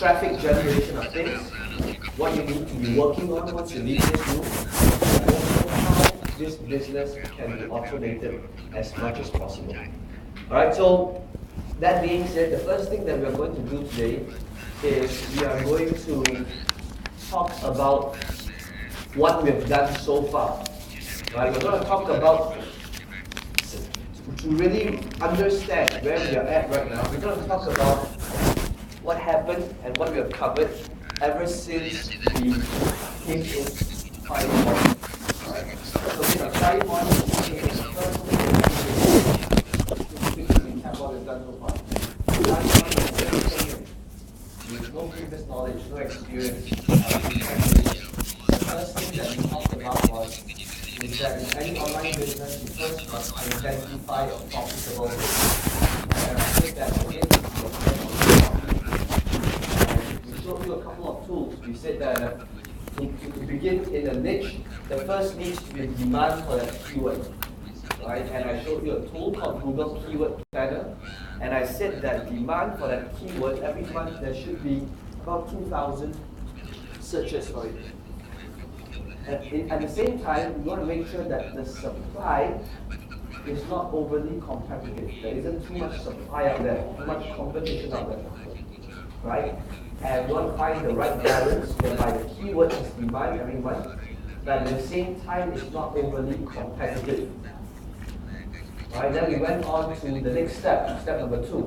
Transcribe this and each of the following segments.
traffic generation of things, what you need to be working on, what's the leaders do, and also how this business can be automated as much as possible. Alright, so that being said, the first thing that we are going to do today is we are going to talk about what we have done so far. Right, we're going to talk about, to really understand where we are at right now, we're going to talk about what happened and what we have covered ever since we came in Firepoint. Alright, so in Firepoint, the first thing we have what we've done so far. With no previous knowledge, no experience, the first thing that we talked about was is that in any online business, you first must identify a profitable business. And I think that again, we showed you a couple of tools. We said that to begin in a niche, the first needs to be demand for that keyword. Right? And I showed you a tool called Google Keyword Planner. And I said that demand for that keyword, every month there should be about 2,000 searches for it. At the same time, we want to make sure that the supply is not overly competitive. There isn't too much supply out there, too much competition out there, right? And we want to find the right balance whereby the keyword is demand every month, but at the same time, it's not overly competitive. Right, then we went on to the next step, step number 2,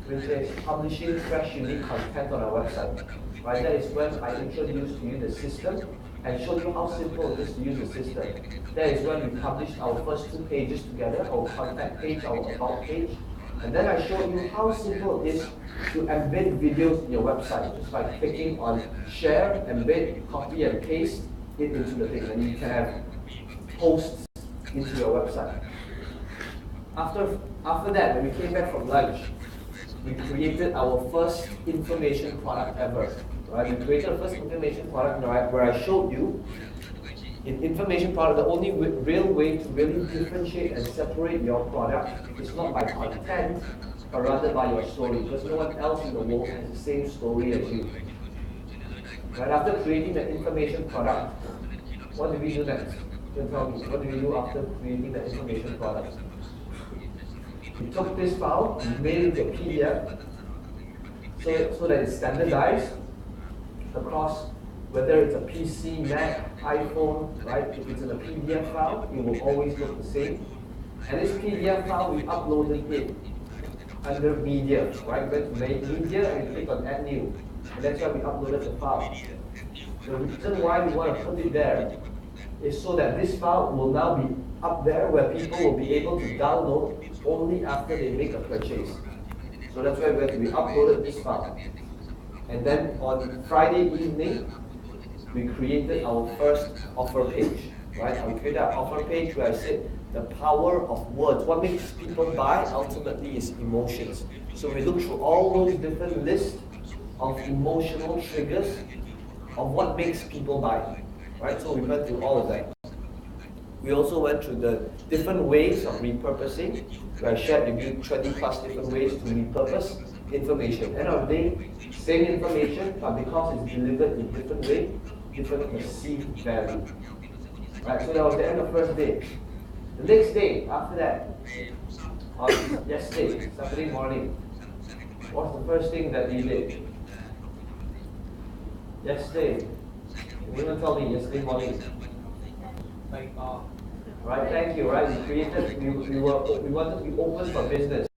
which is publishing fresh, unique content on our website. Right, that is when I introduced to you the system and showed you how simple it is to use the system. That is when we published our first 2 pages together, our contact page, our about page. And then I showed you how simple it is to embed videos in your website, just by clicking on share, embed, copy and paste it into the thing. And you can have posts into your website. After that, when we came back from lunch, we created our first information product ever. Right? We created the first information product where I showed you, in information product, the only real way to really differentiate and separate your product is not by content, but rather by your story, because no one else in the world has the same story as you. Right? After creating the information product, what did we do next? You can tell me, what did we do after creating the information product? We took this file, we made it into a PDF, so that it's standardized across whether it's a PC, Mac, iPhone, right? If it's in a PDF file, it will always look the same. And this PDF file, we uploaded it under Media, right? We went to Media and click on Add New. And that's why we uploaded the file. The reason why we want to put it there is so that this file will now be up there where people will be able to download only after they make a purchase. So that's why we uploaded this file. And then on Friday evening, we created our first offer page. Right? We created our offer page where I said the power of words. What makes people buy ultimately is emotions. So we look through all those different lists of emotional triggers of what makes people buy. Right? So we went through all of that. We also went through the different ways of repurposing, where I shared with you 20 plus different ways to repurpose information. End of the day, same information, but because it's delivered in different way, different perceived value. Right, so that was the end of first day. The next day, after that, yesterday, Saturday morning, what's the first thing that we did? Yesterday, you're going to tell me yesterday morning. Right, thank you. Right, we created. We wanted to be open for business.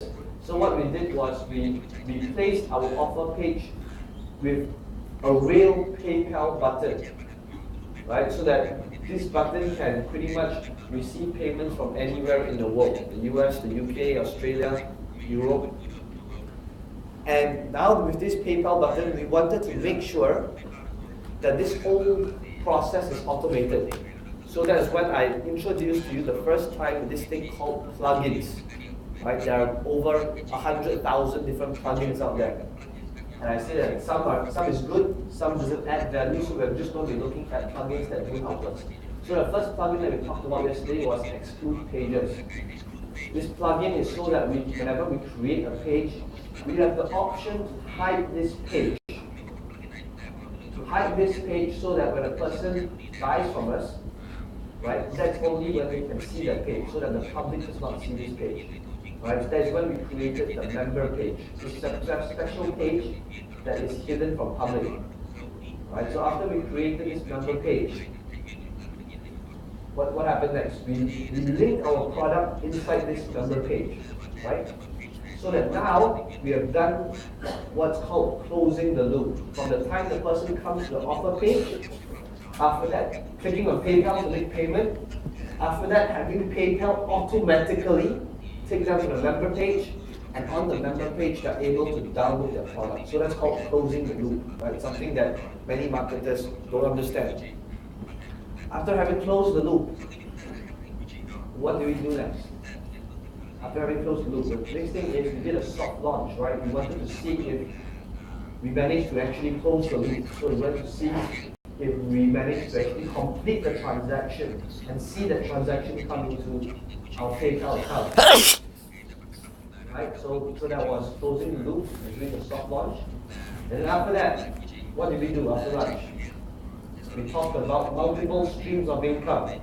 So what we did was we placed our offer page with a real PayPal button, right? So that this button can pretty much receive payments from anywhere in the world: the US, the UK, Australia, Europe. And now with this PayPal button, we wanted to make sure that this whole process is automated. So that is when I introduced to you the first time this thing called plugins. Right? There are over 100,000 different plugins out there. And I say that some is good, some doesn't add value, so we're just going to be looking at plugins that do help us. So the first plugin that we talked about yesterday was Exclude Pages. This plugin is so that whenever we create a page, we have the option to hide this page hide this page so that when a person buys from us, right, that's only when they can see that page, so that the public does not see this page. Right, that's when we created the member page. It's a special page that is hidden from public. Right, so after we created this member page, what happened next? We link our product inside this member page, right? So that now we have done what's called closing the loop. From the time the person comes to the offer page, after that, clicking on PayPal to make payment, after that, having PayPal automatically take them to the member page, and on the member page, they're able to download their product. So that's called closing the loop, right? Something that many marketers don't understand. After having closed the loop, what do we do next? After having closed the loop, the next thing is we did a soft launch, right? We wanted to see if we managed to actually close the loop. So we wanted to see if we managed to actually complete the transaction and see that transaction come into our PayPal account. Right? So that was closing the loop and doing the soft launch. And then after that, what did we do after lunch? We talked about multiple streams of income.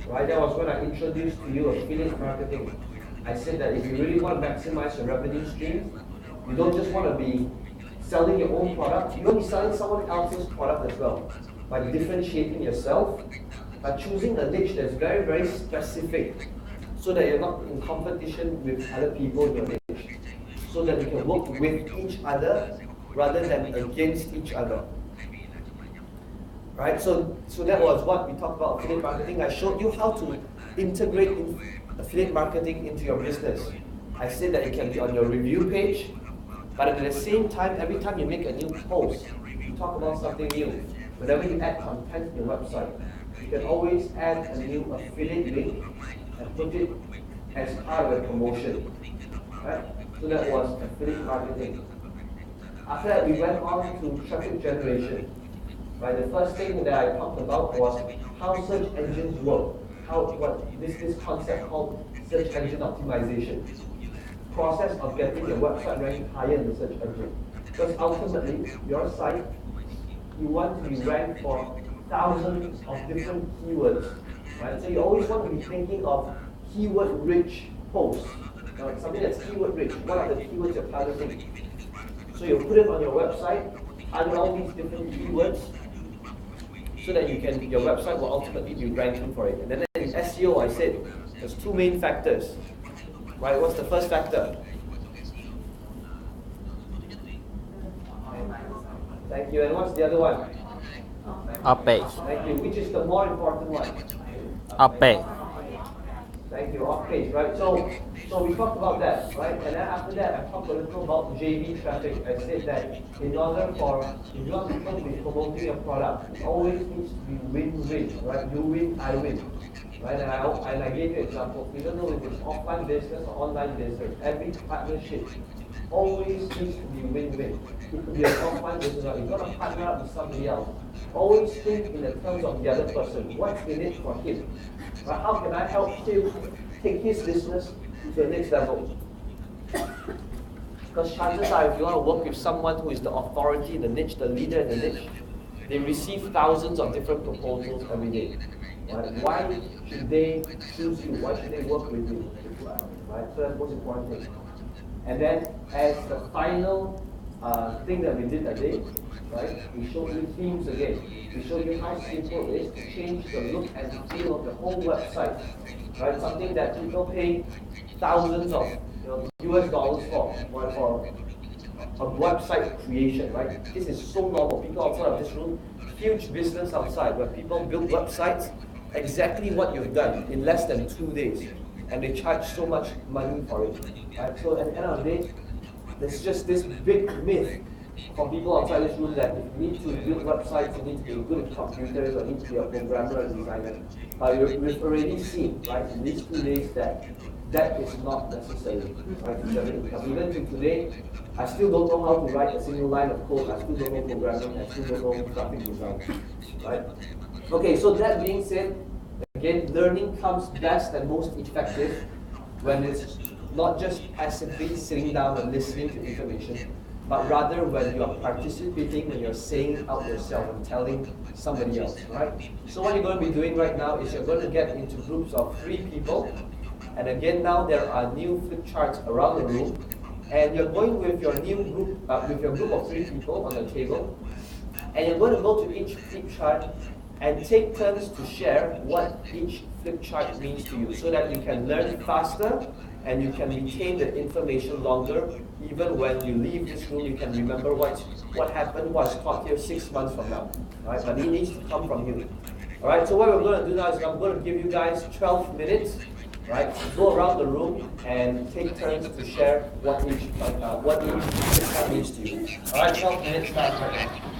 Right? That was when I introduced to you affiliate marketing. I said that if you really want to maximize your revenue streams, you don't just want to be selling your own product, you want to be selling someone else's product as well. By differentiating yourself, by choosing a niche that's very, very specific, so that you're not in competition with other people in your niche, so that you can work with each other rather than against each other. Right? So that was what we talked about affiliate marketing. I showed you how to integrate affiliate marketing into your business. I said that it can be on your review page, but at the same time, every time you make a new post, you talk about something new. Whenever you add content to your website, you can always add a new affiliate link and put it as part of a promotion. Right? So that was affiliate marketing. After that, we went on to traffic generation. Right? The first thing that I talked about was how search engines work. This concept called search engine optimization. Process of getting your website ranked higher in the search engine. Because ultimately, your site, you want to be ranked for thousands of different keywords. Right? So you always want to be thinking of keyword-rich posts. Right? Something that's keyword-rich. What are the keywords you're targeting? So you put it on your website, target all these different keywords, so that your website will ultimately be ranking for it. And then in SEO, I said there's two main factors. Right? What's the first factor? Thank you. And what's the other one? Off page. Thank you. Which is the more important one? Off page. Thank you. Off page, right? So we talked about that, right? And then after that, I talked a little about JV traffic. I said that in order for, if you want people to be promoting your product, it always needs to be win-win, right? You win, I win. Right? And I gave you examples. Even though it is offline business or online business, every partnership always needs to be win-win. It could be an offline business, or you're going to partner up with somebody else. Always think in the terms of the other person. What's in it for him? Right? How can I help him take his business to the next level? Because chances are, if you want to work with someone who is the authority in the niche, the leader in the niche, they receive thousands of different proposals every day. Right? Why should they choose you? Why should they work with you? Right? So that's the most important thing. And then, as the final thing that we did that day, right? We showed you themes again. We showed you how simple it is to change the look and feel of the whole website. Right? Something that people pay thousands of US dollars for a website creation, right? This is so normal. People outside of this room, huge business outside where people build websites exactly what you've done in less than 2 days, and they charge so much money for it. Right? So at the end of the day, there's just this big myth for people outside this room that if you need to build websites, you need to be good at computers, or need to be a programmer or designer. We've already seen, right, in these 2 days that is not necessary. Right? Even to today, I still don't know how to write a single line of code. I still don't know programming. I still don't know graphic design. Right? Okay, so that being said, again, learning comes best and most effective when it's not just passively sitting down and listening to information, but rather when you are participating, when you're saying out yourself and telling somebody else, right? So what you're going to be doing right now is you're going to get into groups of 3 people. And again, now there are new flip charts around the room. And you're going with your new group, with your group of 3 people on the table. And you're going to go to each flip chart and take turns to share what each flip chart means to you so that you can learn faster and you can retain the information longer. Even when you leave this room, you can remember what happened, was taught here 6 months from now. Right? But it needs to come from you. Alright, so what we're going to do now is I'm going to give you guys 12 minutes. Right? Go around the room and take turns to share what each flip chart means to you. Alright, 12 minutes start right now.